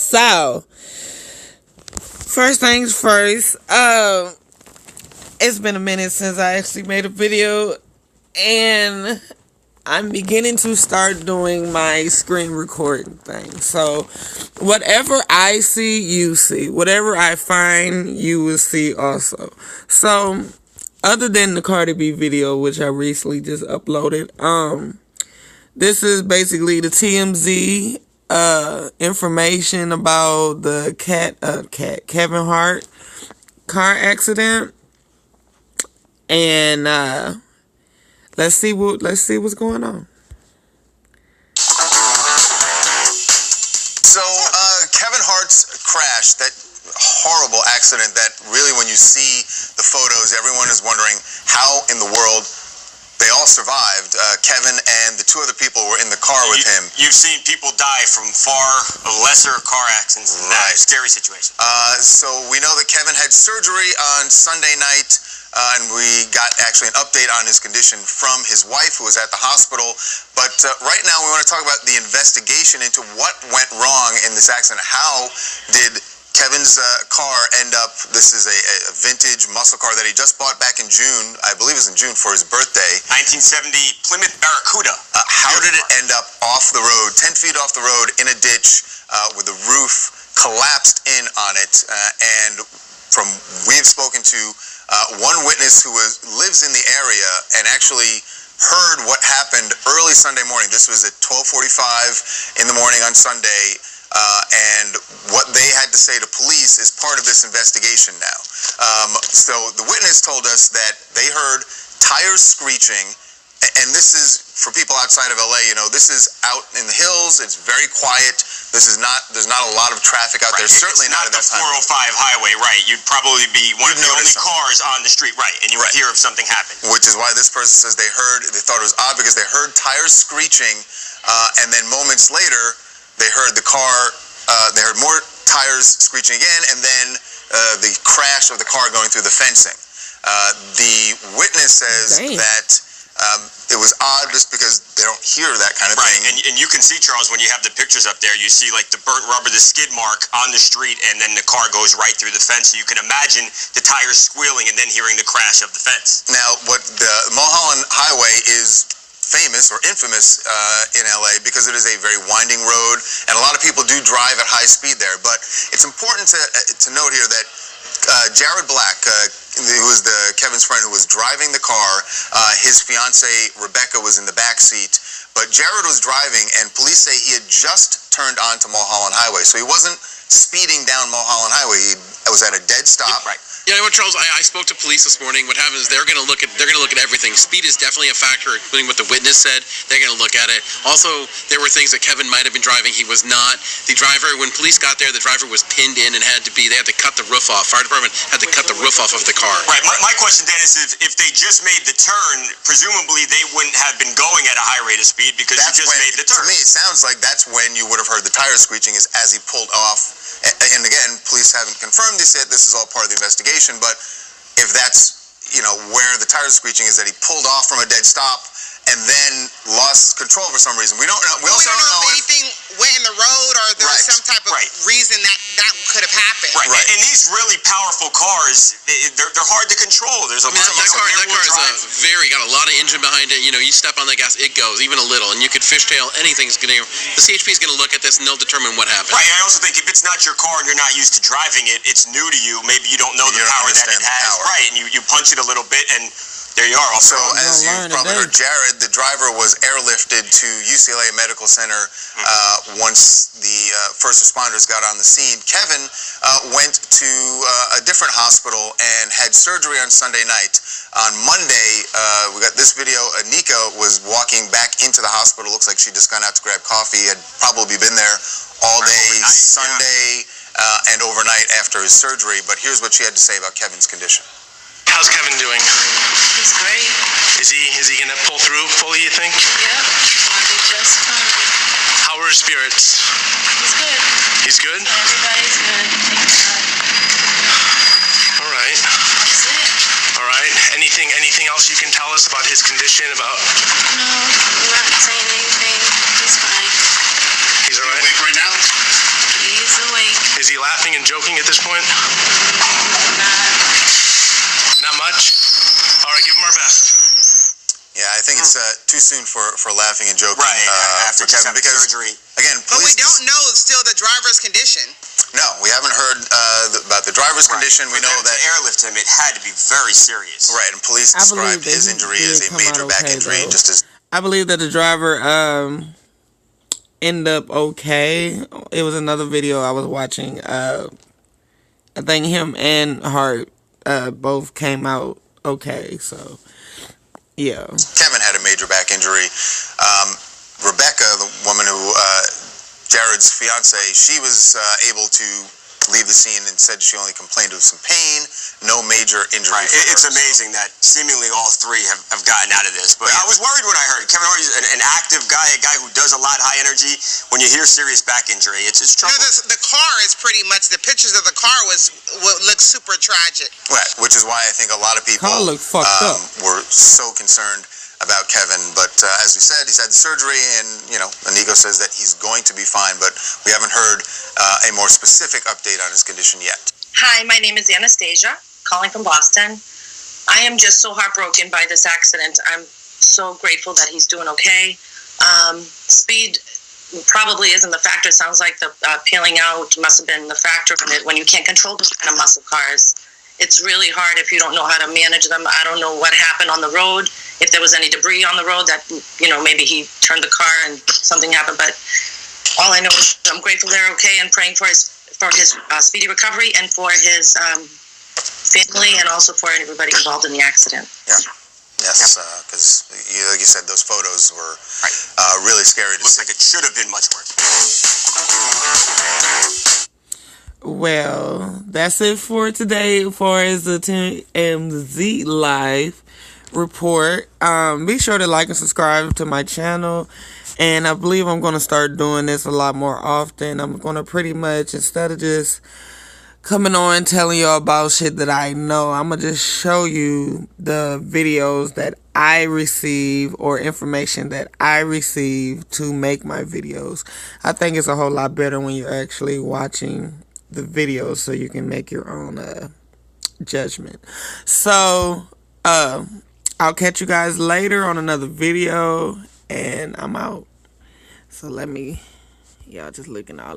So, first things first, it's been a minute since I actually made a video, and I'm beginning to start doing my screen recording thing. So, whatever I see, you see. Whatever I find, you will see also. So, other than the Cardi B video, which I recently just uploaded, this is basically the TMZ information about the Kevin Hart car accident, and let's see what's going on. So Kevin Hart's crash, that horrible accident that really, when you see the photos, everyone is wondering how in the world they all survived. Kevin and the two other people were in the car with him. You've seen people die from far lesser car accidents than that. Scary situation. So we know that Kevin had surgery on Sunday night, and we got actually an update on his condition from his wife, who was at the hospital. But right now we want to talk about the investigation into what went wrong in this accident. How did Kevin's car end up? This is a vintage muscle car that he just bought back in June. I believe it was in June for his birthday. 1970 Plymouth Barracuda. How did it end up off the road, 10 feet off the road, in a ditch with the roof collapsed in on it? And from we've spoken to one witness who lives in the area and actually heard what happened early Sunday morning. This was at 12:45 in the morning on Sunday. And what they had to say to police is part of this investigation now. So the witness told us that they heard tires screeching, and this is, for people outside of LA, you know, this is out in the hills. It's very quiet. There's not a lot of traffic out there. Certainly not at that time. It's not the 405 highway, right? You'd probably be one of the only cars on the street, right? And you would hear if something happened. Which is why this person says they thought it was odd because they heard tires screeching, and then moments later, they heard the car, they heard more tires screeching again, and then the crash of the car going through the fencing. The witness says that it was odd just because they don't hear that kind of thing. And you can see, Charles, when you have the pictures up there, you see like the burnt rubber, the skid mark on the street, and then the car goes right through the fence. So you can imagine the tires squealing and then hearing the crash of the fence. Now, what the Mulholland Highway is famous or infamous in LA because it is a very winding road, and a lot of people do drive at high speed there. But it's important to note here that Jared Black, who was Kevin's friend who was driving the car, his fiancee Rebecca was in the back seat, but Jared was driving, and police say he had just turned onto Mulholland Highway, so he wasn't speeding down Mulholland Highway. He was at a dead stop. Right. Yeah, well, Charles, I spoke to police this morning. What happens is they're going to look at everything. Speed is definitely a factor, including what the witness said. They're going to look at it. Also, there were things that Kevin might have been driving. He was not. The driver, when police got there, the driver was pinned in and they had to cut the roof off. Fire department had to cut the roof off of the car. Right. My question, Dennis, is if they just made the turn, presumably they wouldn't have been going at a high rate of speed because you just made the turn. To me, it sounds like that's when you would have heard the tires screeching, is as he pulled off. And again, police haven't confirmed this yet. This is all part of the investigation, but if that's, you know, where the tires screeching is, that he pulled off from a dead stop and then lost control for some reason. We don't know. We also don't know if anything went in the road or there was some type of reason that could have happened. Right. And these really powerful cars, they're hard to control. There's a lot of that car is got a lot of engine behind it. You know, you step on that gas, it goes, even a little, and you could fishtail. Anything's going to. The CHP is going to look at this and they'll determine what happened. Right. I also think if it's not your car and you're not used to driving it, it's new to you. Maybe you don't know the power that it has. Right. And you punch it a little bit and there you are. Also, as you probably heard, Jared, the driver, was airlifted to UCLA Medical Center once the first responders got on the scene. Kevin went to a different hospital and had surgery on Sunday night. On Monday, we got this video. Anika was walking back into the hospital. Looks like she just gone out to grab coffee. Had probably been there all day Sunday and overnight after his surgery. But here's what she had to say about Kevin's condition. How's Kevin doing? He's great. Is he gonna pull through fully, you think? Yeah, he's gonna be just fine. How are his spirits? He's good. He's good? Everybody's good. Thank God. All right. That's it. All right. Anything else you can tell us about his condition? No, I'm not saying anything. He's fine. He's all right? Awake right now? He's awake. Is he laughing and joking at this point? Not much? All right, give him our best. Yeah, I think it's too soon for laughing and joking after for Kevin, because surgery. Again, but we don't know still the driver's condition. No, we haven't heard about the driver's condition. We know that to airlift him, it had to be very serious. Right, and police described his injury as a major back injury. Just as I believe that the driver ended up okay. It was another video I was watching. I think him and Hart both came out okay. So yeah, Kevin had a major back injury. Rebecca, the woman who Jared's fiance, she was able to leave the scene and said she only complained of some pain, no major injury. Right. It's amazing that seemingly all three have gotten out of this. But I was worried when I heard it. Kevin Hart's an active guy, a guy who does a lot, high energy. When you hear serious back injury, it's trouble. The car is pretty much, the pictures of the car look super tragic. Right, which is why I think a lot of people were so concerned about Kevin. But as we said, he's had the surgery, and Inigo says that he's going to be fine, but we haven't heard a more specific update on his condition yet. Hi, my name is Anastasia, calling from Boston. I am just so heartbroken by this accident. I'm so grateful that he's doing okay. Speed probably isn't the factor. It sounds like the peeling out must have been the factor in it. When you can't control those kind of muscle cars, it's really hard if you don't know how to manage them. I don't know what happened on the road, if there was any debris on the road that, maybe he turned the car and something happened. But all I know is I'm grateful they're okay, and praying for his speedy recovery and for his family, and also for everybody involved in the accident. Yeah. Yes, because like you said, those photos were really scary to see. Looks like it should have been much worse. Well, that's it for today as far as the TMZ live report. Be sure to like and subscribe to my channel, and I believe I'm going to start doing this a lot more often. I'm going to pretty much, instead of just coming on telling y'all about shit that I know, I'm going to just show you the videos that I receive or information that I receive to make my videos. I think it's a whole lot better when you're actually watching the videos so you can make your own judgment. So I'll catch you guys later on another video, and I'm out. So y'all just looking all